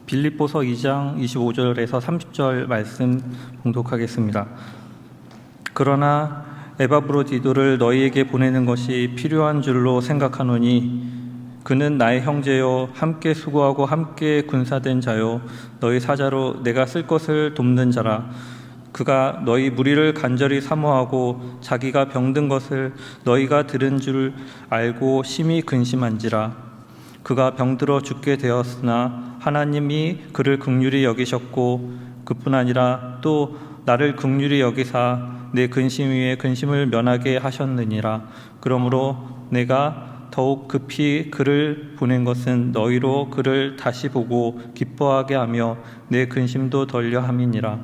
빌립보서 2장 25절에서 30절 말씀 봉독하겠습니다. 그러나 에바브로디도를 너희에게 보내는 것이 필요한 줄로 생각하노니 그는 나의 형제요 함께 수고하고 함께 군사된 자요 너희 사자로 내가 쓸 것을 돕는 자라. 그가 너희 무리를 간절히 사모하고 자기가 병든 것을 너희가 들은 줄 알고 심히 근심한지라. 그가 병들어 죽게 되었으나 하나님이 그를 긍휼히 여기셨고 그뿐 아니라 또 나를 긍휼히 여기사 내 근심 위에 근심을 면하게 하셨느니라. 그러므로 내가 더욱 급히 그를 보낸 것은 너희로 그를 다시 보고 기뻐하게 하며 내 근심도 덜려 함이니라.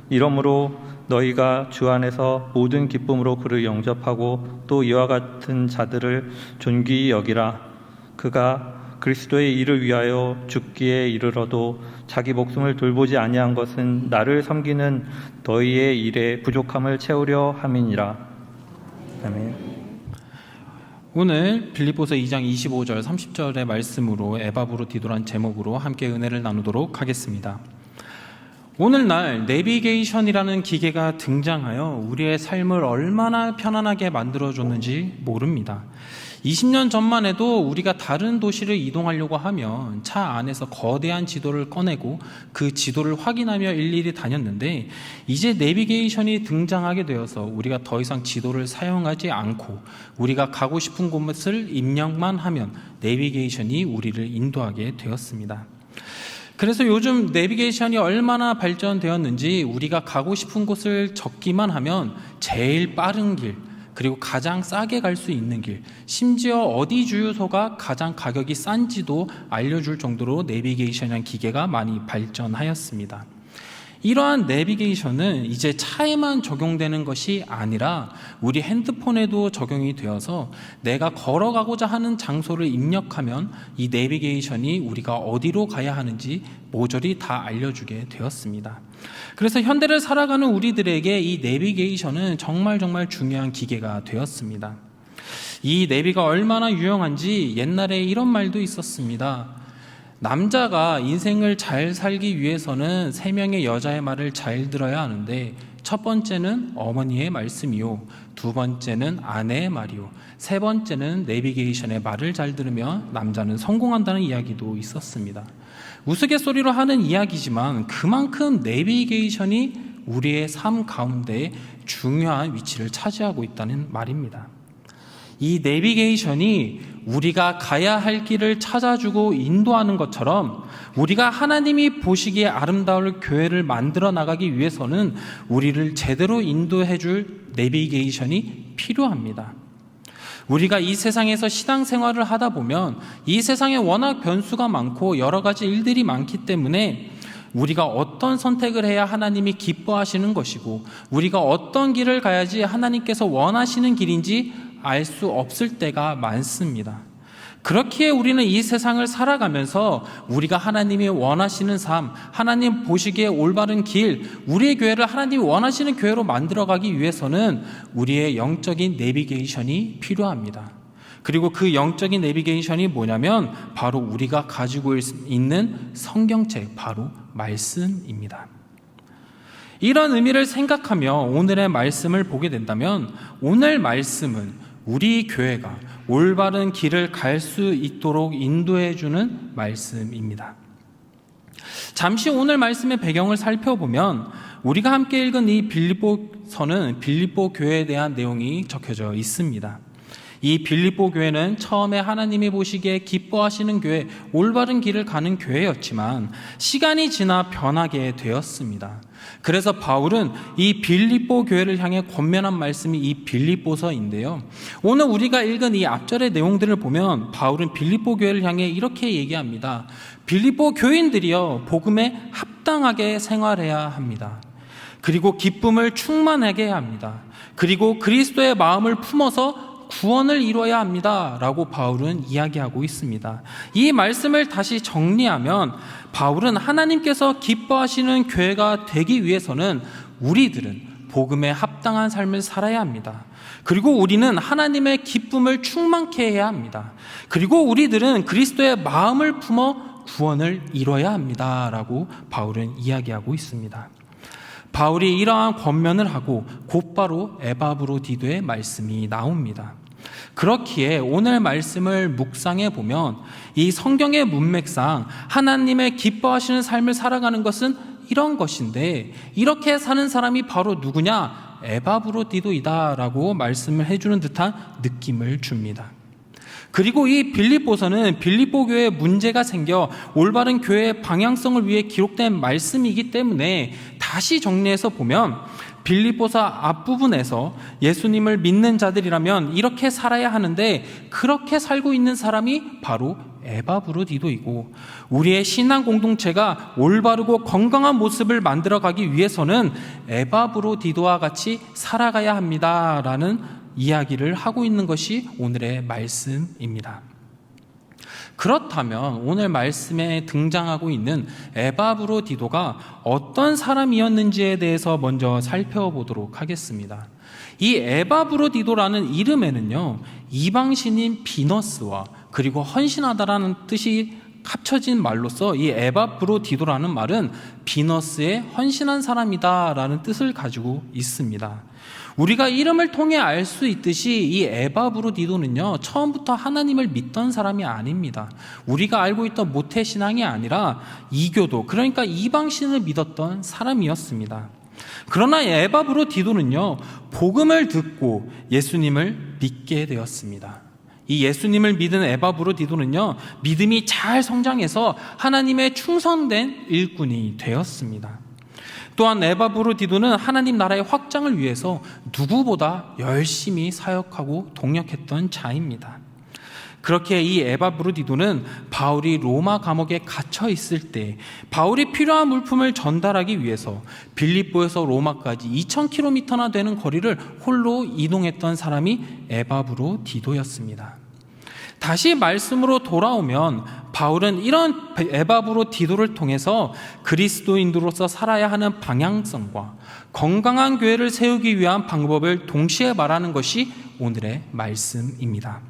이러므로 너희가 주 안에서 모든 기쁨으로 그를 영접하고 또 이와 같은 자들을 존귀히 여기라. 그가 그리스도의 일을 위하여 죽기에 이르러도 자기 목숨을 돌보지 아니한 것은 나를 섬기는 너희의 일에 부족함을 채우려 함이니라. 아멘. 오늘 빌립보서 2장 25절 30절의 말씀으로 에바브로디도란 제목으로 함께 은혜를 나누도록 하겠습니다. 오늘날 내비게이션이라는 기계가 등장하여 우리의 삶을 얼마나 편안하게 만들어줬는지 모릅니다. 20년 전만 해도 우리가 다른 도시를 이동하려고 하면 차 안에서 거대한 지도를 꺼내고 그 지도를 확인하며 일일이 다녔는데, 이제 내비게이션이 등장하게 되어서 우리가 더 이상 지도를 사용하지 않고 우리가 가고 싶은 곳을 입력만 하면 내비게이션이 우리를 인도하게 되었습니다. 그래서 요즘 내비게이션이 얼마나 발전되었는지 우리가 가고 싶은 곳을 적기만 하면 제일 빠른 길, 그리고 가장 싸게 갈 수 있는 길, 심지어 어디 주유소가 가장 가격이 싼지도 알려줄 정도로 내비게이션이라는 기계가 많이 발전하였습니다. 이러한 내비게이션은 이제 차에만 적용되는 것이 아니라 우리 핸드폰에도 적용이 되어서 내가 걸어가고자 하는 장소를 입력하면 이 내비게이션이 우리가 어디로 가야 하는지 모조리 다 알려주게 되었습니다. 그래서 현대를 살아가는 우리들에게 이 내비게이션은 정말 중요한 기계가 되었습니다. 이 내비가 얼마나 유용한지 옛날에 이런 말도 있었습니다. 남자가 인생을 잘 살기 위해서는 3명의 여자의 말을 잘 들어야 하는데, 첫 번째는 어머니의 말씀이요, 두 번째는 아내의 말이요, 세 번째는 내비게이션의 말을 잘 들으면 남자는 성공한다는 이야기도 있었습니다. 우스갯소리로 하는 이야기지만 그만큼 내비게이션이 우리의 삶 가운데 중요한 위치를 차지하고 있다는 말입니다. 이 내비게이션이 우리가 가야 할 길을 찾아주고 인도하는 것처럼 우리가 하나님이 보시기에 아름다울 교회를 만들어 나가기 위해서는 우리를 제대로 인도해 줄 내비게이션이 필요합니다. 우리가 이 세상에서 신앙생활을 하다 보면 이 세상에 워낙 변수가 많고 여러 가지 일들이 많기 때문에 우리가 어떤 선택을 해야 하나님이 기뻐하시는 것이고 우리가 어떤 길을 가야지 하나님께서 원하시는 길인지 알 수 없을 때가 많습니다. 그렇기에 우리는 이 세상을 살아가면서 우리가 하나님이 원하시는 삶, 하나님 보시기에 올바른 길, 우리의 교회를 하나님이 원하시는 교회로 만들어가기 위해서는 우리의 영적인 내비게이션이 필요합니다. 그리고 그 영적인 내비게이션이 뭐냐면 바로 우리가 가지고 있는 성경책, 바로 말씀입니다. 이런 의미를 생각하며 오늘의 말씀을 보게 된다면, 오늘 말씀은 우리 교회가 올바른 길을 갈 수 있도록 인도해 주는 말씀입니다. 잠시 오늘 말씀의 배경을 살펴보면 우리가 함께 읽은 이 빌립보서는 빌립보 교회에 대한 내용이 적혀져 있습니다. 이 빌립보 교회는 처음에 하나님이 보시기에 기뻐하시는 교회, 올바른 길을 가는 교회였지만 시간이 지나 변하게 되었습니다. 그래서 바울은 이 빌립보 교회를 향해 권면한 말씀이 이 빌립보서인데요. 오늘 우리가 읽은 이 앞절의 내용들을 보면 바울은 빌립보 교회를 향해 이렇게 얘기합니다. 빌립보 교인들이여, 복음에 합당하게 생활해야 합니다. 그리고 기쁨을 충만하게 해야 합니다. 그리고 그리스도의 마음을 품어서 구원을 이루어야 합니다 라고 바울은 이야기하고 있습니다. 이 말씀을 다시 정리하면 바울은 하나님께서 기뻐하시는 교회가 되기 위해서는 우리들은 복음에 합당한 삶을 살아야 합니다. 그리고 우리는 하나님의 기쁨을 충만케 해야 합니다. 그리고 우리들은 그리스도의 마음을 품어 구원을 이뤄야 합니다라고 바울은 이야기하고 있습니다. 바울이 이러한 권면을 하고 곧바로 에바브로디도의 말씀이 나옵니다. 그렇기에 오늘 말씀을 묵상해 보면 이 성경의 문맥상 하나님의 기뻐하시는 삶을 살아가는 것은 이런 것인데, 이렇게 사는 사람이 바로 누구냐? 에바브로디도이다라고 말씀을 해주는 듯한 느낌을 줍니다. 그리고 이 빌립보서는 빌립보 교회에 문제가 생겨 올바른 교회의 방향성을 위해 기록된 말씀이기 때문에 다시 정리해서 보면 빌립보서 앞부분에서 예수님을 믿는 자들이라면 이렇게 살아야 하는데 그렇게 살고 있는 사람이 바로 에바브로디도이고, 우리의 신앙 공동체가 올바르고 건강한 모습을 만들어가기 위해서는 에바브로디도와 같이 살아가야 합니다라는 이야기를 하고 있는 것이 오늘의 말씀입니다. 그렇다면 오늘 말씀에 등장하고 있는 에바브로디도가 어떤 사람이었는지에 대해서 먼저 살펴보도록 하겠습니다. 이 에바브로디도라는 이름에는요, 이방신인 비너스와 그리고 헌신하다라는 뜻이 합쳐진 말로서 이 에바브로디도라는 말은 비너스의 헌신한 사람이다라는 뜻을 가지고 있습니다. 우리가 이름을 통해 알 수 있듯이 이 에바브로디도는요, 처음부터 하나님을 믿던 사람이 아닙니다. 우리가 알고 있던 모태신앙이 아니라 이교도, 그러니까 이방신을 믿었던 사람이었습니다. 그러나 에바브로디도는요, 복음을 듣고 예수님을 믿게 되었습니다. 이 예수님을 믿은 에바브로디도는요, 믿음이 잘 성장해서 하나님의 충성된 일꾼이 되었습니다. 또한 에바브로디도는 하나님 나라의 확장을 위해서 누구보다 열심히 사역하고 동역했던 자입니다. 그렇게 이 에바브로디도는 바울이 로마 감옥에 갇혀 있을 때 바울이 필요한 물품을 전달하기 위해서 빌립보에서 로마까지 2000km나 되는 거리를 홀로 이동했던 사람이 에바브로디도였습니다. 다시 말씀으로 돌아오면 바울은 이런 에바브로디도를 통해서 그리스도인으로서 살아야 하는 방향성과 건강한 교회를 세우기 위한 방법을 동시에 말하는 것이 오늘의 말씀입니다.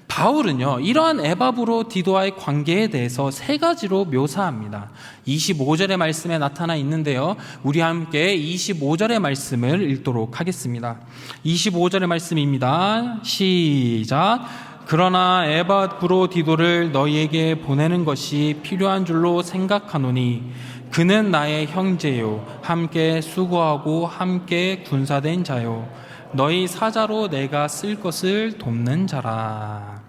바울은요, 이러한 에바브로디도와의 관계에 대해서 세 가지로 묘사합니다. 25절의 말씀에 나타나 있는데요, 우리 함께 25절의 말씀을 읽도록 하겠습니다. 25절의 말씀입니다. 시작. 그러나 에바브로디도를 너희에게 보내는 것이 필요한 줄로 생각하노니 그는 나의 형제요, 함께 수고하고 함께 군사된 자요, 너희 사자로 내가 쓸 것을 돕는 자라.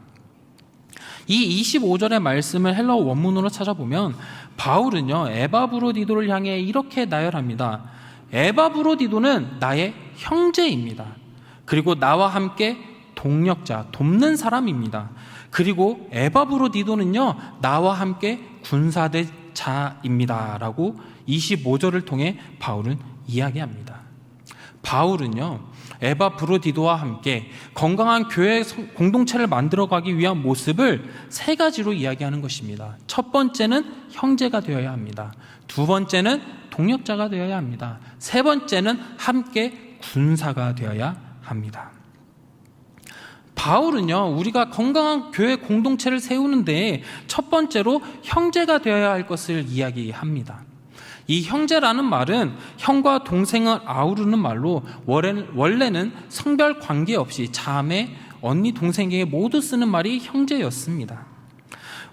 이 25절의 말씀을 헬라어 원문으로 찾아보면 바울은요, 에바브로디도를 향해 이렇게 나열합니다. 에바브로디도는 나의 형제입니다. 그리고 나와 함께 동력자, 돕는 사람입니다. 그리고 에바브로디도는요, 나와 함께 군사된 자입니다 라고 25절을 통해 바울은 이야기합니다. 바울은요, 에바브로디도와 함께 건강한 교회 공동체를 만들어가기 위한 모습을 세 가지로 이야기하는 것입니다. 첫 번째는 형제가 되어야 합니다. 두 번째는 동역자가 되어야 합니다. 세 번째는 함께 군사가 되어야 합니다. 바울은요, 우리가 건강한 교회 공동체를 세우는데 첫 번째로 형제가 되어야 할 것을 이야기합니다. 이 형제라는 말은 형과 동생을 아우르는 말로 원래는 성별 관계없이 자매, 언니, 동생에게 모두 쓰는 말이 형제였습니다.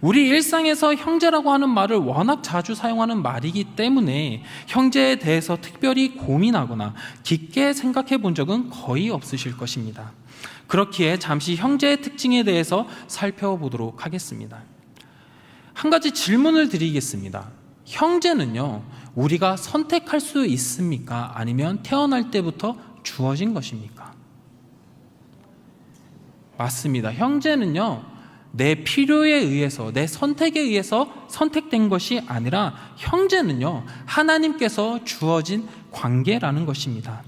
우리 일상에서 형제라고 하는 말을 워낙 자주 사용하는 말이기 때문에 형제에 대해서 특별히 고민하거나 깊게 생각해 본 적은 거의 없으실 것입니다. 그렇기에 잠시 형제의 특징에 대해서 살펴보도록 하겠습니다. 한 가지 질문을 드리겠습니다. 형제는요, 우리가 선택할 수 있습니까? 아니면 태어날 때부터 주어진 것입니까? 맞습니다. 형제는요, 내 필요에 의해서, 내 선택에 의해서 선택된 것이 아니라 형제는요, 하나님께서 주어진 관계라는 것입니다.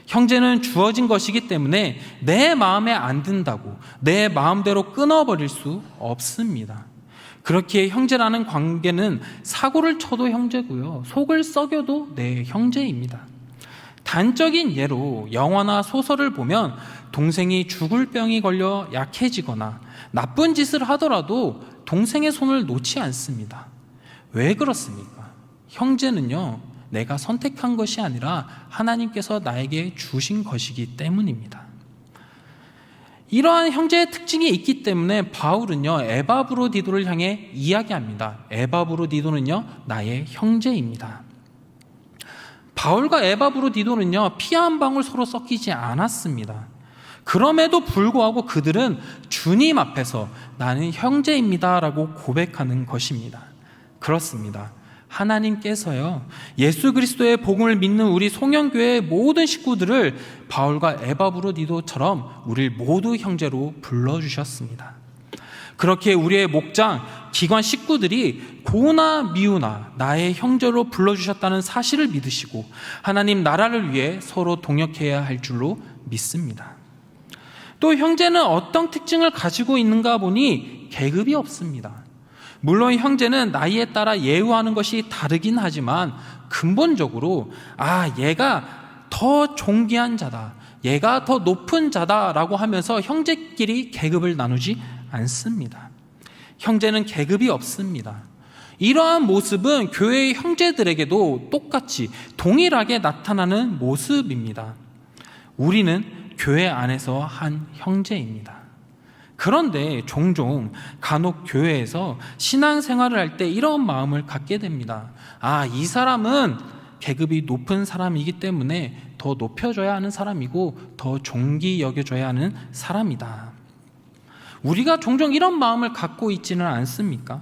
형제는 주어진 것이기 때문에 내 마음에 안 든다고 내 마음대로 끊어버릴 수 없습니다. 그렇기에 형제라는 관계는 사고를 쳐도 형제고요, 속을 썩여도 내 형제입니다. 단적인 예로 영화나 소설을 보면 동생이 죽을 병이 걸려 약해지거나 나쁜 짓을 하더라도 동생의 손을 놓지 않습니다. 왜 그렇습니까? 형제는요, 내가 선택한 것이 아니라 하나님께서 나에게 주신 것이기 때문입니다. 이러한 형제의 특징이 있기 때문에 바울은요, 에바브로디도를 향해 이야기합니다. 에바브로디도는요, 나의 형제입니다. 바울과 에바브로디도는요, 피 한 방울 서로 섞이지 않았습니다. 그럼에도 불구하고 그들은 주님 앞에서 나는 형제입니다 라고 고백하는 것입니다. 그렇습니다. 하나님께서요, 예수 그리스도의 복음을 믿는 우리 송영교회의 모든 식구들을 바울과 에바브로디도처럼 우리를 모두 형제로 불러주셨습니다. 그렇게 우리의 목장, 기관 식구들이 고나 미우나 나의 형제로 불러주셨다는 사실을 믿으시고 하나님 나라를 위해 서로 동역해야 할 줄로 믿습니다. 또 형제는 어떤 특징을 가지고 있는가 보니 계급이 없습니다. 물론 형제는 나이에 따라 예우하는 것이 다르긴 하지만 근본적으로 얘가 더 존귀한 자다, 얘가 더 높은 자다라고 하면서 형제끼리 계급을 나누지 않습니다. 형제는 계급이 없습니다. 이러한 모습은 교회의 형제들에게도 똑같이 동일하게 나타나는 모습입니다. 우리는 교회 안에서 한 형제입니다. 그런데 종종 간혹 교회에서 신앙생활을 할 때 이런 마음을 갖게 됩니다. 이 사람은 계급이 높은 사람이기 때문에 더 높여줘야 하는 사람이고 더 존귀 여겨줘야 하는 사람이다. 우리가 종종 이런 마음을 갖고 있지는 않습니까?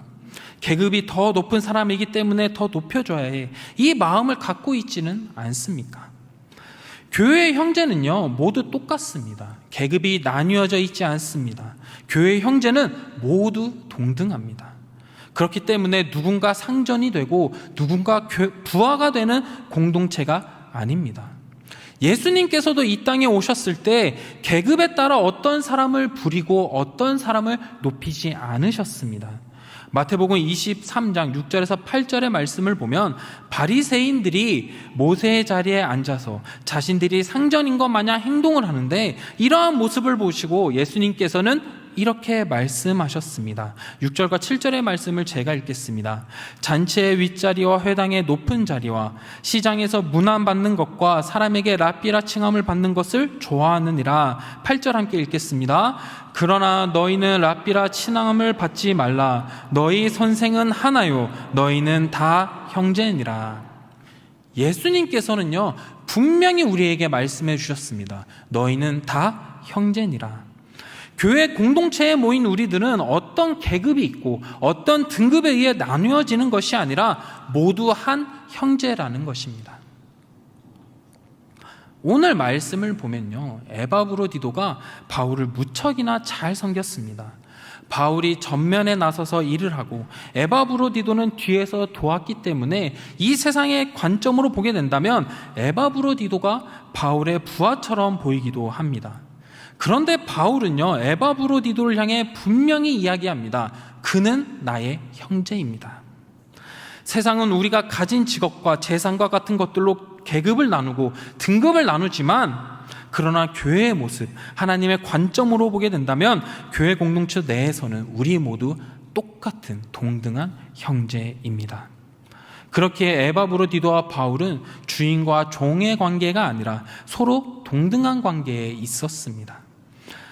계급이 더 높은 사람이기 때문에 더 높여줘야 해. 이 마음을 갖고 있지는 않습니까? 교회의 형제는요, 모두 똑같습니다. 계급이 나뉘어져 있지 않습니다. 교회의 형제는 모두 동등합니다. 그렇기 때문에 누군가 상전이 되고 누군가 부하가 되는 공동체가 아닙니다. 예수님께서도 이 땅에 오셨을 때 계급에 따라 어떤 사람을 부리고 어떤 사람을 높이지 않으셨습니다. 마태복음 23장 6절에서 8절의 말씀을 보면 바리새인들이 모세의 자리에 앉아서 자신들이 상전인 것 마냥 행동을 하는데 이러한 모습을 보시고 예수님께서는 이렇게 말씀하셨습니다. 6절과 7절의 말씀을 제가 읽겠습니다. 잔치의 윗자리와 회당의 높은 자리와 시장에서 문안받는 것과 사람에게 랍비라 칭함을 받는 것을 좋아하느니라. 8절 함께 읽겠습니다. 그러나 너희는 랍비라 칭함을 받지 말라. 너희 선생은 하나요 너희는 다 형제니라. 예수님께서는요, 분명히 우리에게 말씀해 주셨습니다. 너희는 다 형제니라. 교회 공동체에 모인 우리들은 어떤 계급이 있고 어떤 등급에 의해 나누어지는 것이 아니라 모두 한 형제라는 것입니다. 오늘 말씀을 보면요, 에바브로디도가 바울을 무척이나 잘 섬겼습니다. 바울이 전면에 나서서 일을 하고 에바브로디도는 뒤에서 도왔기 때문에 이 세상의 관점으로 보게 된다면 에바브로디도가 바울의 부하처럼 보이기도 합니다. 그런데 바울은요, 에바브로디도를 향해 분명히 이야기합니다. 그는 나의 형제입니다. 세상은 우리가 가진 직업과 재산과 같은 것들로 계급을 나누고 등급을 나누지만 그러나 교회의 모습, 하나님의 관점으로 보게 된다면 교회 공동체 내에서는 우리 모두 똑같은 동등한 형제입니다. 그렇게 에바브로디도와 바울은 주인과 종의 관계가 아니라 서로 동등한 관계에 있었습니다.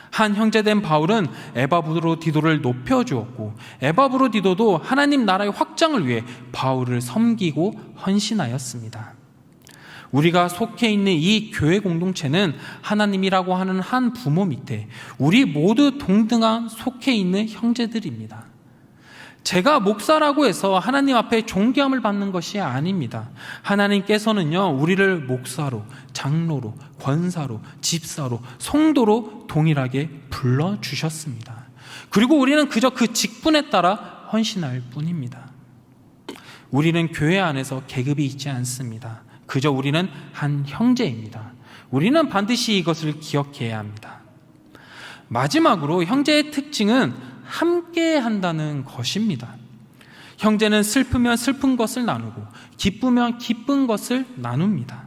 한 형제된 바울은 에바브로디도를 높여주었고 에바브로디도도 하나님 나라의 확장을 위해 바울을 섬기고 헌신하였습니다. 우리가 속해 있는 이 교회 공동체는 하나님이라고 하는 한 부모 밑에 우리 모두 동등한 속해 있는 형제들입니다. 제가 목사라고 해서 하나님 앞에 존귀함을 받는 것이 아닙니다. 하나님께서는요, 우리를 목사로, 장로로, 권사로, 집사로, 성도로 동일하게 불러주셨습니다. 그리고 우리는 그저 그 직분에 따라 헌신할 뿐입니다. 우리는 교회 안에서 계급이 있지 않습니다. 그저 우리는 한 형제입니다. 우리는 반드시 이것을 기억해야 합니다. 마지막으로 형제의 특징은 함께 한다는 것입니다. 형제는 슬프면 슬픈 것을 나누고 기쁘면 기쁜 것을 나눕니다.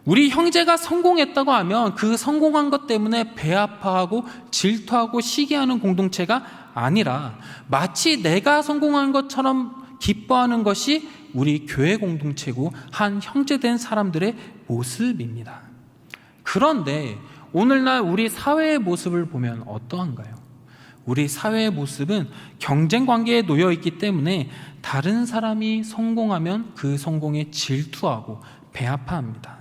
우리 형제가 성공했다고 하면 그 성공한 것 때문에 배아파하고 질투하고 시기하는 공동체가 아니라 마치 내가 성공한 것처럼 기뻐하는 것이 우리 교회 공동체고 한 형제된 사람들의 모습입니다. 그런데 오늘날 우리 사회의 모습을 보면 어떠한가요? 우리 사회의 모습은 경쟁 관계에 놓여 있기 때문에 다른 사람이 성공하면 그 성공에 질투하고 배아파합니다.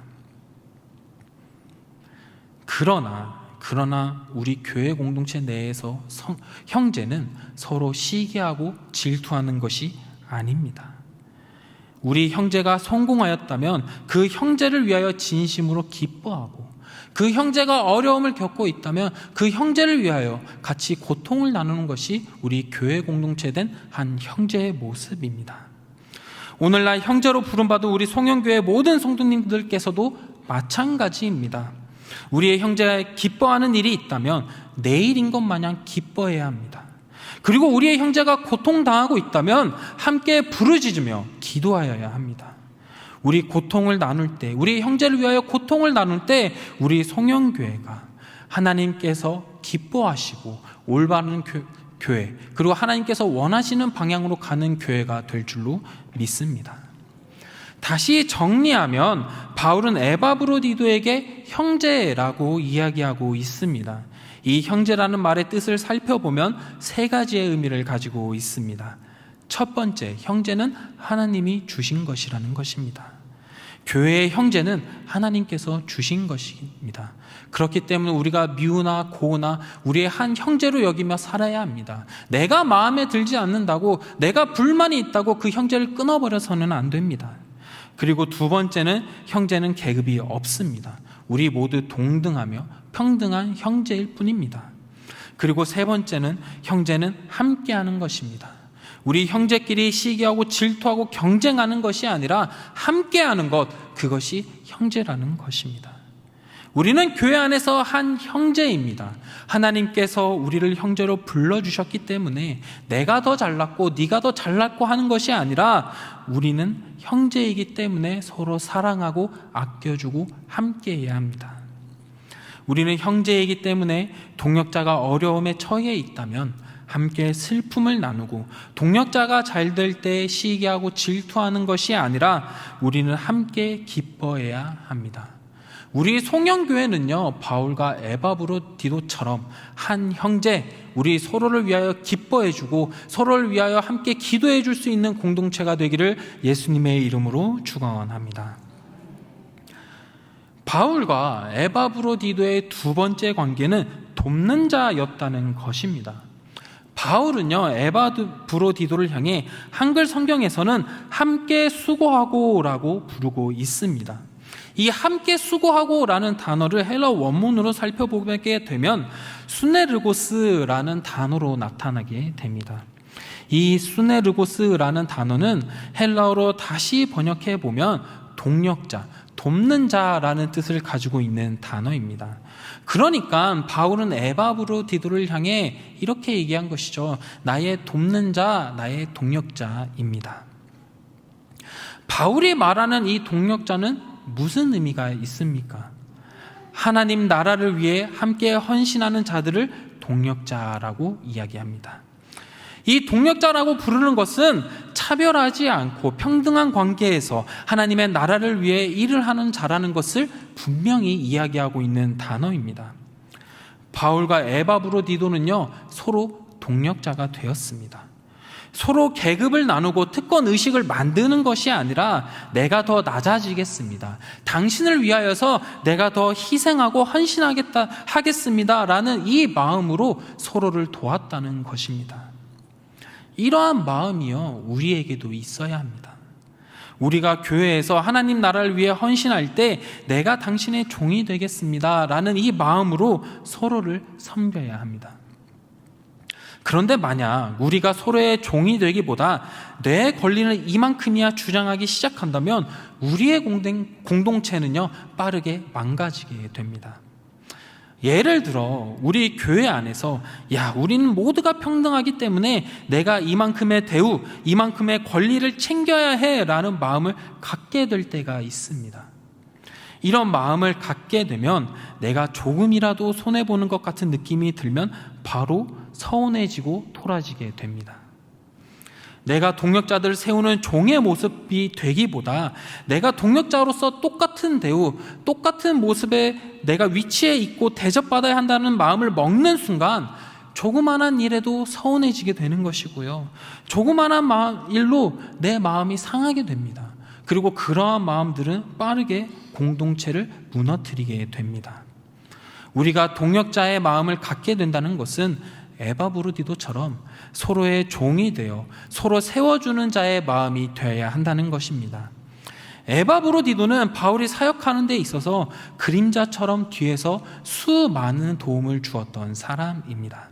그러나 우리 교회 공동체 내에서 형제는 서로 시기하고 질투하는 것이 아닙니다. 우리 형제가 성공하였다면 그 형제를 위하여 진심으로 기뻐하고, 그 형제가 어려움을 겪고 있다면 그 형제를 위하여 같이 고통을 나누는 것이 우리 교회 공동체 된 한 형제의 모습입니다. 오늘날 형제로 부름받은 우리 송영교회 모든 성도님들께서도 마찬가지입니다. 우리의 형제가 기뻐하는 일이 있다면 내일인 것 마냥 기뻐해야 합니다. 그리고 우리의 형제가 고통당하고 있다면 함께 부르짖으며 기도하여야 합니다. 우리 고통을 나눌 때, 우리 형제를 위하여 고통을 나눌 때 우리 송영교회가 하나님께서 기뻐하시고 올바른 교회, 그리고 하나님께서 원하시는 방향으로 가는 교회가 될 줄로 믿습니다. 다시 정리하면 바울은 에바브로디도에게 형제라고 이야기하고 있습니다. 이 형제라는 말의 뜻을 살펴보면 세 가지의 의미를 가지고 있습니다. 첫 번째, 형제는 하나님이 주신 것이라는 것입니다. 교회의 형제는 하나님께서 주신 것입니다. 그렇기 때문에 우리가 미우나 고우나 우리의 한 형제로 여기며 살아야 합니다. 내가 마음에 들지 않는다고, 내가 불만이 있다고 그 형제를 끊어버려서는 안 됩니다. 그리고 두 번째는 형제는 계급이 없습니다. 우리 모두 동등하며 평등한 형제일 뿐입니다. 그리고 세 번째는 형제는 함께하는 것입니다. 우리 형제끼리 시기하고 질투하고 경쟁하는 것이 아니라 함께하는 것, 그것이 형제라는 것입니다. 우리는 교회 안에서 한 형제입니다. 하나님께서 우리를 형제로 불러주셨기 때문에 내가 더 잘났고 네가 더 잘났고 하는 것이 아니라 우리는 형제이기 때문에 서로 사랑하고 아껴주고 함께해야 합니다. 우리는 형제이기 때문에 동역자가 어려움에 처해 있다면 함께 슬픔을 나누고, 동역자가 잘 될 때 시기하고 질투하는 것이 아니라 우리는 함께 기뻐해야 합니다. 우리 송영교회는요, 바울과 에바브로디도처럼 한 형제, 우리 서로를 위하여 기뻐해주고 서로를 위하여 함께 기도해 줄 수 있는 공동체가 되기를 예수님의 이름으로 축원합니다. 바울과 에바브로디도의 두 번째 관계는 돕는 자였다는 것입니다. 바울은요, 에바브로디도를 향해 한글 성경에서는 함께 수고하고라고 부르고 있습니다. 이 함께 수고하고라는 단어를 헬라 원문으로 살펴보게 되면 수네르고스라는 단어로 나타나게 됩니다. 이 수네르고스라는 단어는 헬라어로 다시 번역해 보면 동력자, 돕는 자라는 뜻을 가지고 있는 단어입니다. 그러니까 바울은 에바브로디도를 향해 이렇게 얘기한 것이죠. 나의 돕는 자, 나의 동력자입니다. 바울이 말하는 이 동력자는 무슨 의미가 있습니까? 하나님 나라를 위해 함께 헌신하는 자들을 동력자라고 이야기합니다. 이 동력자라고 부르는 것은 차별하지 않고 평등한 관계에서 하나님의 나라를 위해 일을 하는 자라는 것을 분명히 이야기하고 있는 단어입니다. 바울과 에바브로디도는요, 서로 동력자가 되었습니다. 서로 계급을 나누고 특권 의식을 만드는 것이 아니라 내가 더 낮아지겠습니다, 당신을 위하여서 내가 더 희생하고 하겠습니다 라는 이 마음으로 서로를 도왔다는 것입니다. 이러한 마음이요, 우리에게도 있어야 합니다. 우리가 교회에서 하나님 나라를 위해 헌신할 때 내가 당신의 종이 되겠습니다 라는 이 마음으로 서로를 섬겨야 합니다. 그런데 만약 우리가 서로의 종이 되기보다 내 권리는 이만큼이야 주장하기 시작한다면 우리의 공동체는요, 빠르게 망가지게 됩니다. 예를 들어 우리 교회 안에서 우리는 모두가 평등하기 때문에 내가 이만큼의 대우, 이만큼의 권리를 챙겨야 해 라는 마음을 갖게 될 때가 있습니다. 이런 마음을 갖게 되면 내가 조금이라도 손해보는 것 같은 느낌이 들면 바로 서운해지고 토라지게 됩니다. 내가 동력자들을 세우는 종의 모습이 되기보다 내가 동력자로서 똑같은 대우, 똑같은 모습에 내가 위치에 있고 대접받아야 한다는 마음을 먹는 순간 조그만한 일에도 서운해지게 되는 것이고요. 조그만한 일로 내 마음이 상하게 됩니다. 그리고 그러한 마음들은 빠르게 공동체를 무너뜨리게 됩니다. 우리가 동력자의 마음을 갖게 된다는 것은 에바브로디도처럼 서로의 종이 되어 서로 세워주는 자의 마음이 되어야 한다는 것입니다. 에바브로디도는 바울이 사역하는 데 있어서 그림자처럼 뒤에서 수많은 도움을 주었던 사람입니다.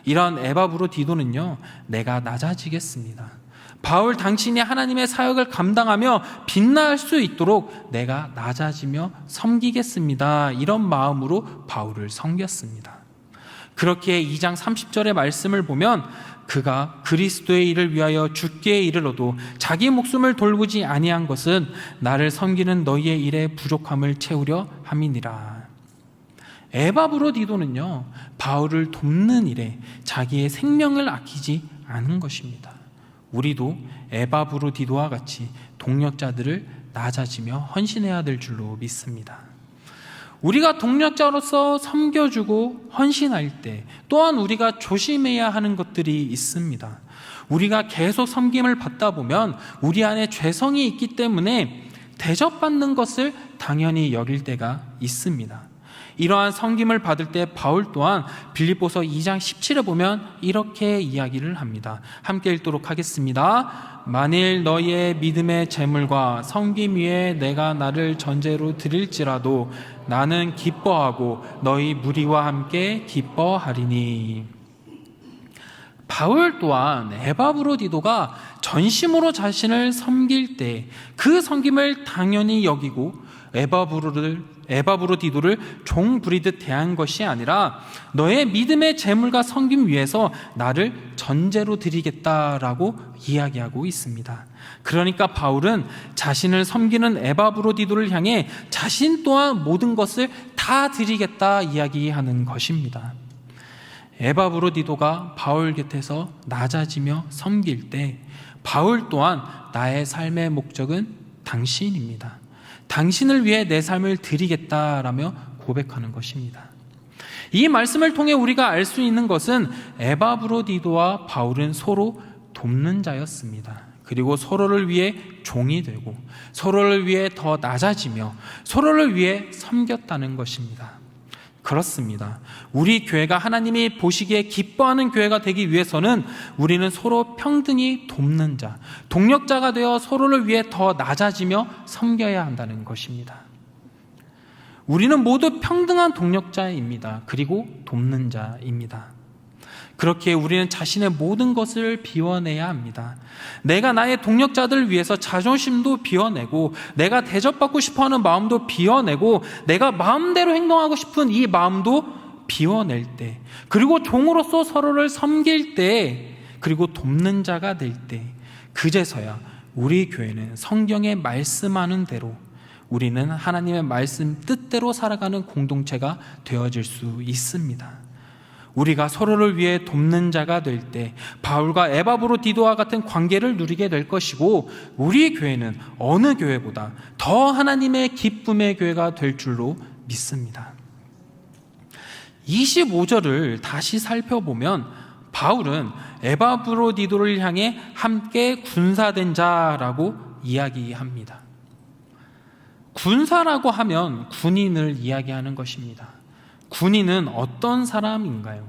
이런 에바브로디도는요, 내가 낮아지겠습니다. 바울 당신이 하나님의 사역을 감당하며 빛날 수 있도록 내가 낮아지며 섬기겠습니다. 이런 마음으로 바울을 섬겼습니다. 그렇게 2장 30절의 말씀을 보면 그가 그리스도의 일을 위하여 죽기에 이르러도 자기 목숨을 돌보지 아니한 것은 나를 섬기는 너희의 일의 부족함을 채우려 함이니라. 에바브로디도는요, 바울을 돕는 일에 자기의 생명을 아끼지 않은 것입니다. 우리도 에바브로디도와 같이 동력자들을 낮아지며 헌신해야 될 줄로 믿습니다. 우리가 동력자로서 섬겨주고 헌신할 때 또한 우리가 조심해야 하는 것들이 있습니다. 우리가 계속 섬김을 받다 보면 우리 안에 죄성이 있기 때문에 대접받는 것을 당연히 여길 때가 있습니다. 이러한 섬김을 받을 때 바울 또한 빌립보서 2장 17에 보면 이렇게 이야기를 합니다. 함께 읽도록 하겠습니다. 만일 너희의 믿음의 재물과 섬김 위에 내가 나를 전제로 드릴지라도 나는 기뻐하고 너희 무리와 함께 기뻐하리니. 바울 또한 에바브로디도가 전심으로 자신을 섬길 때 그 섬김을 당연히 여기고 에바브로디도를 종 부리듯 대한 것이 아니라 너의 믿음의 재물과 섬김 위해서 나를 전제로 드리겠다라고 이야기하고 있습니다. 그러니까 바울은 자신을 섬기는 에바브로디도를 향해 자신 또한 모든 것을 다 드리겠다 이야기하는 것입니다. 에바브로디도가 바울 곁에서 낮아지며 섬길 때 바울 또한 나의 삶의 목적은 당신입니다. 당신을 위해 내 삶을 드리겠다라며 고백하는 것입니다. 이 말씀을 통해 우리가 알 수 있는 것은 에바브로디도와 바울은 서로 돕는 자였습니다. 그리고 서로를 위해 종이 되고 서로를 위해 더 낮아지며 서로를 위해 섬겼다는 것입니다. 그렇습니다. 우리 교회가 하나님이 보시기에 기뻐하는 교회가 되기 위해서는 우리는 서로 평등히 돕는 자, 동력자가 되어 서로를 위해 더 낮아지며 섬겨야 한다는 것입니다. 우리는 모두 평등한 동력자입니다. 그리고 돕는 자입니다. 그렇게 우리는 자신의 모든 것을 비워내야 합니다. 내가 나의 동력자들을 위해서 자존심도 비워내고 내가 대접받고 싶어하는 마음도 비워내고 내가 마음대로 행동하고 싶은 이 마음도 비워낼 때, 그리고 종으로서 서로를 섬길 때, 그리고 돕는 자가 될 때, 그제서야 우리 교회는 성경에 말씀하는 대로 우리는 하나님의 말씀 뜻대로 살아가는 공동체가 되어질 수 있습니다. 우리가 서로를 위해 돕는 자가 될 때 바울과 에바브로디도와 같은 관계를 누리게 될 것이고 우리 교회는 어느 교회보다 더 하나님의 기쁨의 교회가 될 줄로 믿습니다. 25절을 다시 살펴보면 바울은 에바브로디도를 향해 함께 군사된 자라고 이야기합니다. 군사라고 하면 군인을 이야기하는 것입니다. 군인은 어떤 사람인가요?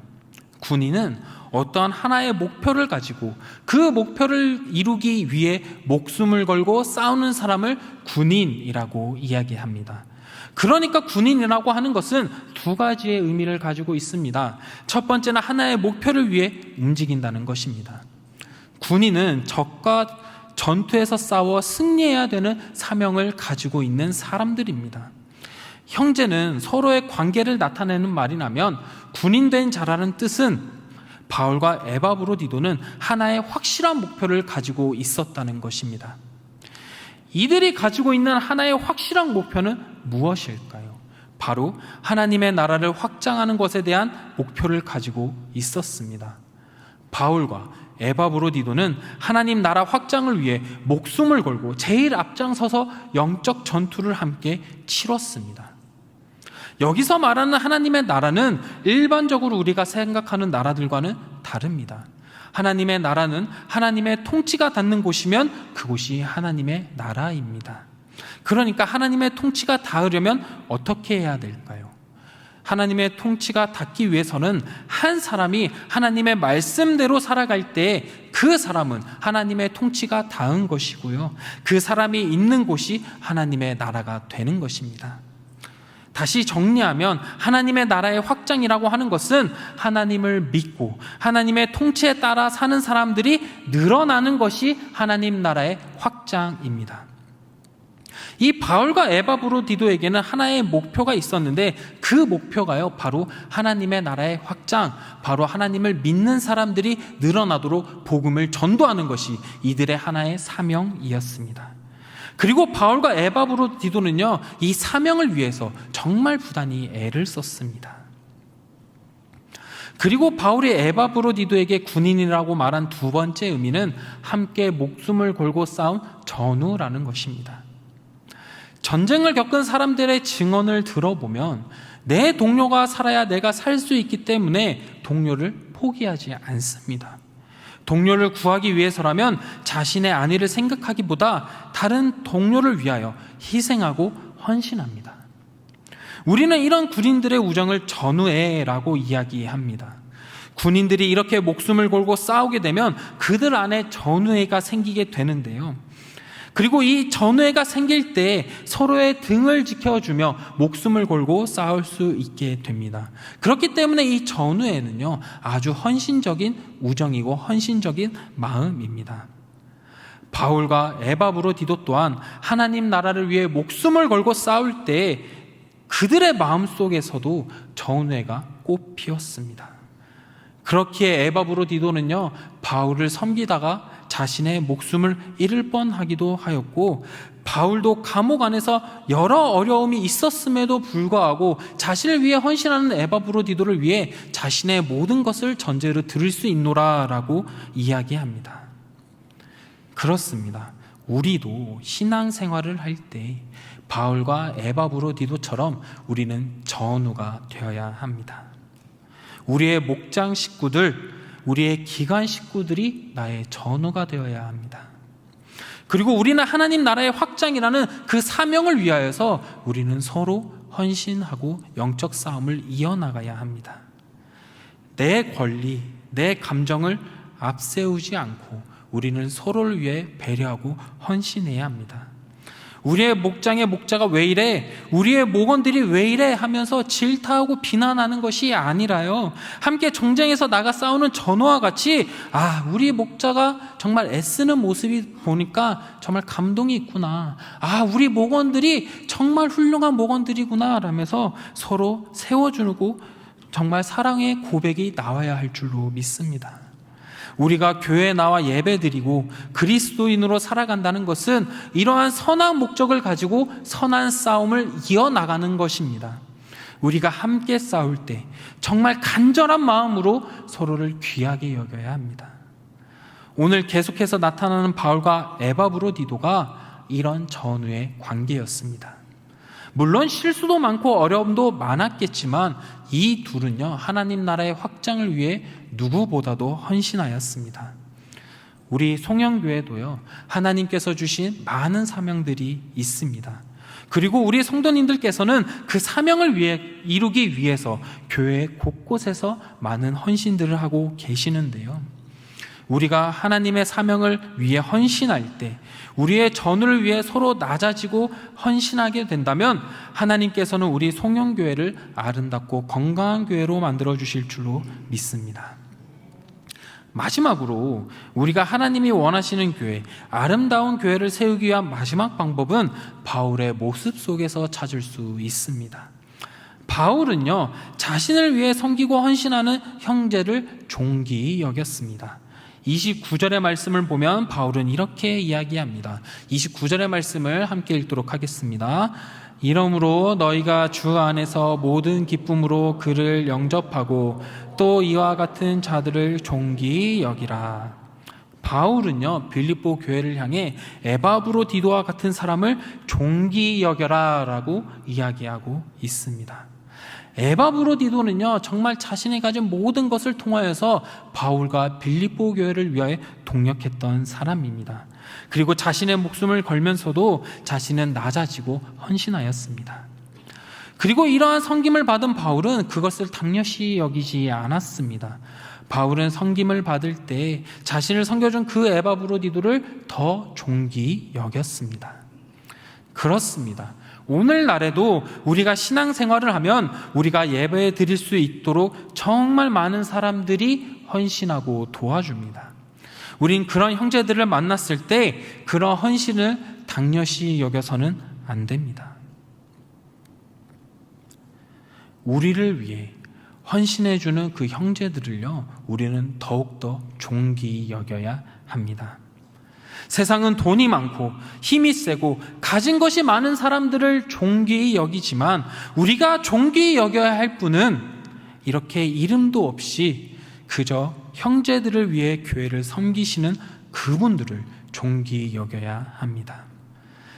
군인은 어떠한 하나의 목표를 가지고 그 목표를 이루기 위해 목숨을 걸고 싸우는 사람을 군인이라고 이야기합니다. 그러니까 군인이라고 하는 것은 두 가지의 의미를 가지고 있습니다. 첫 번째는 하나의 목표를 위해 움직인다는 것입니다. 군인은 적과 전투에서 싸워 승리해야 되는 사명을 가지고 있는 사람들입니다. 형제는 서로의 관계를 나타내는 말이라면 군인된 자라는 뜻은 바울과 에바브로디도는 하나의 확실한 목표를 가지고 있었다는 것입니다. 이들이 가지고 있는 하나의 확실한 목표는 무엇일까요? 바로 하나님의 나라를 확장하는 것에 대한 목표를 가지고 있었습니다. 바울과 에바브로디도는 하나님 나라 확장을 위해 목숨을 걸고 제일 앞장서서 영적 전투를 함께 치렀습니다. 여기서 말하는 하나님의 나라는 일반적으로 우리가 생각하는 나라들과는 다릅니다. 하나님의 나라는 하나님의 통치가 닿는 곳이면 그곳이 하나님의 나라입니다. 그러니까 하나님의 통치가 닿으려면 어떻게 해야 될까요? 하나님의 통치가 닿기 위해서는 한 사람이 하나님의 말씀대로 살아갈 때 그 사람은 하나님의 통치가 닿은 것이고요. 그 사람이 있는 곳이 하나님의 나라가 되는 것입니다. 다시 정리하면 하나님의 나라의 확장이라고 하는 것은 하나님을 믿고 하나님의 통치에 따라 사는 사람들이 늘어나는 것이 하나님 나라의 확장입니다. 이 바울과 에바브로디도에게는 하나의 목표가 있었는데 그 목표가요, 바로 하나님의 나라의 확장, 바로 하나님을 믿는 사람들이 늘어나도록 복음을 전도하는 것이 이들의 하나의 사명이었습니다. 그리고 바울과 에바브로디도는요, 이 사명을 위해서 정말 부단히 애를 썼습니다. 그리고 바울이 에바브로디도에게 군인이라고 말한 두 번째 의미는 함께 목숨을 걸고 싸운 전우라는 것입니다. 전쟁을 겪은 사람들의 증언을 들어보면 내 동료가 살아야 내가 살 수 있기 때문에 동료를 포기하지 않습니다. 동료를 구하기 위해서라면 자신의 안위를 생각하기보다 다른 동료를 위하여 희생하고 헌신합니다. 우리는 이런 군인들의 우정을 전우애라고 이야기합니다. 군인들이 이렇게 목숨을 걸고 싸우게 되면 그들 안에 전우애가 생기게 되는데요. 그리고 이 전우애가 생길 때 서로의 등을 지켜주며 목숨을 걸고 싸울 수 있게 됩니다. 그렇기 때문에 이 전우애는요, 아주 헌신적인 우정이고 헌신적인 마음입니다. 바울과 에바브로디도 또한 하나님 나라를 위해 목숨을 걸고 싸울 때 그들의 마음속에서도 전우애가 꽃 피었습니다. 그렇기에 에바브로디도는요, 바울을 섬기다가 자신의 목숨을 잃을 뻔하기도 하였고, 바울도 감옥 안에서 여러 어려움이 있었음에도 불구하고 자신을 위해 헌신하는 에바브로디도를 위해 자신의 모든 것을 전제로 드릴 수 있노라라고 이야기합니다. 그렇습니다. 우리도 신앙생활을 할 때 바울과 에바브로디도처럼 우리는 전우가 되어야 합니다. 우리의 목장 식구들, 우리의 기관 식구들이 나의 전우가 되어야 합니다. 그리고 우리는 하나님 나라의 확장이라는 그 사명을 위하여서 우리는 서로 헌신하고 영적 싸움을 이어나가야 합니다. 내 권리, 내 감정을 앞세우지 않고 우리는 서로를 위해 배려하고 헌신해야 합니다. 우리의 목장의 목자가 왜 이래? 우리의 목원들이 왜 이래? 하면서 질타하고 비난하는 것이 아니라요, 함께 정쟁에서 나가 싸우는 전우와 같이 우리 목자가 정말 애쓰는 모습이 보니까 정말 감동이 있구나, 우리 목원들이 정말 훌륭한 목원들이구나 라면서 서로 세워주고 정말 사랑의 고백이 나와야 할 줄로 믿습니다. 우리가 교회에 나와 예배드리고 그리스도인으로 살아간다는 것은 이러한 선한 목적을 가지고 선한 싸움을 이어나가는 것입니다. 우리가 함께 싸울 때 정말 간절한 마음으로 서로를 귀하게 여겨야 합니다. 오늘 계속해서 나타나는 바울과 에바브로디도가 이런 전우의 관계였습니다. 물론 실수도 많고 어려움도 많았겠지만 이 둘은요, 하나님 나라의 확장을 위해 누구보다도 헌신하였습니다. 우리 송영교회도요, 하나님께서 주신 많은 사명들이 있습니다. 그리고 우리 성도님들께서는 그 사명을 위해 이루기 위해서 교회 곳곳에서 많은 헌신들을 하고 계시는데요, 우리가 하나님의 사명을 위해 헌신할 때 우리의 전우를 위해 서로 낮아지고 헌신하게 된다면 하나님께서는 우리 송영교회를 아름답고 건강한 교회로 만들어 주실 줄로 믿습니다. 마지막으로 우리가 하나님이 원하시는 교회, 아름다운 교회를 세우기 위한 마지막 방법은 바울의 모습 속에서 찾을 수 있습니다. 바울은요, 자신을 위해 섬기고 헌신하는 형제를 존귀히 여겼습니다. 29절의 말씀을 보면 바울은 이렇게 이야기합니다. 29절의 말씀을 함께 읽도록 하겠습니다. 이러므로 너희가 주 안에서 모든 기쁨으로 그를 영접하고 또 이와 같은 자들을 존귀히 여기라. 바울은요, 빌립보 교회를 향해 에바브로디도와 같은 사람을 존귀히 여겨라 라고 이야기하고 있습니다. 에바브로디도는요, 정말 자신이 가진 모든 것을 통하여서 바울과 빌립보 교회를 위하여 동력했던 사람입니다. 그리고 자신의 목숨을 걸면서도 자신은 낮아지고 헌신하였습니다. 그리고 이러한 섬김을 받은 바울은 그것을 당연시 여기지 않았습니다. 바울은 섬김을 받을 때 자신을 섬겨준 그 에바브로디도를 더 존귀히 여겼습니다. 그렇습니다. 오늘날에도 우리가 신앙생활을 하면 우리가 예배 드릴 수 있도록 정말 많은 사람들이 헌신하고 도와줍니다. 우린 그런 형제들을 만났을 때 그런 헌신을 당연시 여겨서는 안 됩니다. 우리를 위해 헌신해주는 그 형제들을요, 우리는 더욱더 존귀히 여겨야 합니다. 세상은 돈이 많고 힘이 세고 가진 것이 많은 사람들을 존귀히 여기지만 우리가 존귀히 여겨야 할 분은 이렇게 이름도 없이 그저 형제들을 위해 교회를 섬기시는 그분들을 존귀히 여겨야 합니다.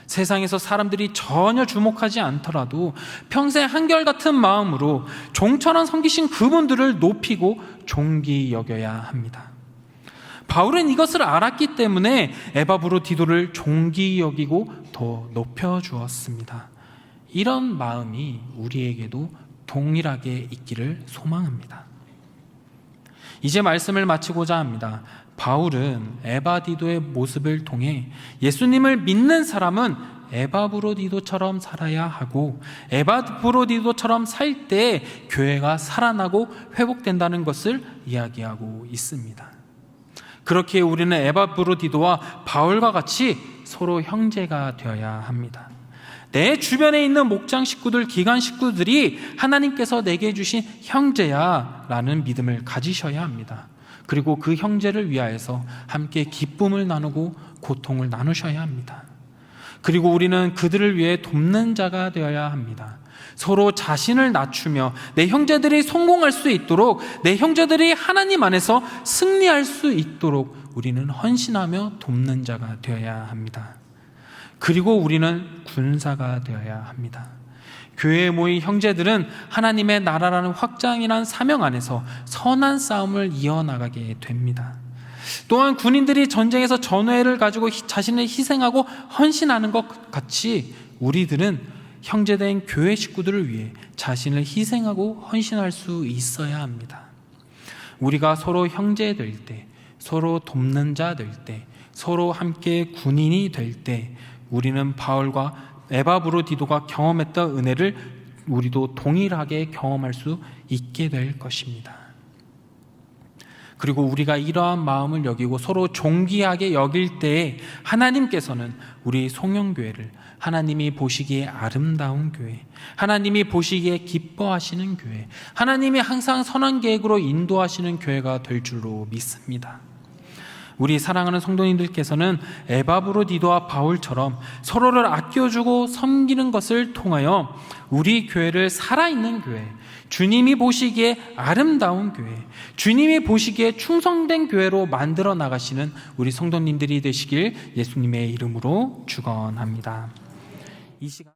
세상에서 사람들이 전혀 주목하지 않더라도 평생 한결같은 마음으로 종처럼 섬기신 그분들을 높이고 존귀히 여겨야 합니다. 바울은 이것을 알았기 때문에 에바브로디도를 존귀히 여기고 더 높여주었습니다. 이런 마음이 우리에게도 동일하게 있기를 소망합니다. 이제 말씀을 마치고자 합니다. 바울은 에바디도의 모습을 통해 예수님을 믿는 사람은 에바브로디도처럼 살아야 하고 에바브로디도처럼 살 때 교회가 살아나고 회복된다는 것을 이야기하고 있습니다. 그렇게 우리는 에바브로디도와 바울과 같이 서로 형제가 되어야 합니다. 내 주변에 있는 목장 식구들, 기관 식구들이 하나님께서 내게 주신 형제야 라는 믿음을 가지셔야 합니다. 그리고 그 형제를 위하여서 함께 기쁨을 나누고 고통을 나누셔야 합니다. 그리고 우리는 그들을 위해 돕는 자가 되어야 합니다. 서로 자신을 낮추며 내 형제들이 성공할 수 있도록, 내 형제들이 하나님 안에서 승리할 수 있도록 우리는 헌신하며 돕는 자가 되어야 합니다. 그리고 우리는 군사가 되어야 합니다. 교회에 모인 형제들은 하나님의 나라라는 확장이란 사명 안에서 선한 싸움을 이어나가게 됩니다. 또한 군인들이 전쟁에서 전우회를 가지고 자신을 희생하고 헌신하는 것 같이 우리들은 형제된 교회 식구들을 위해 자신을 희생하고 헌신할 수 있어야 합니다. 우리가 서로 형제될 때, 서로 돕는 자 될 때, 서로 함께 군인이 될 때 우리는 바울과 에바브로디도가 경험했던 은혜를 우리도 동일하게 경험할 수 있게 될 것입니다. 그리고 우리가 이러한 마음을 여기고 서로 존귀하게 여길 때에 하나님께서는 우리 송영교회를 하나님이 보시기에 아름다운 교회, 하나님이 보시기에 기뻐하시는 교회, 하나님이 항상 선한 계획으로 인도하시는 교회가 될 줄로 믿습니다. 우리 사랑하는 성도님들께서는 에바브로디도와 바울처럼 서로를 아껴주고 섬기는 것을 통하여 우리 교회를 살아있는 교회, 주님이 보시기에 아름다운 교회, 주님이 보시기에 충성된 교회로 만들어 나가시는 우리 성도님들이 되시길 예수님의 이름으로 축원합니다. 이 시간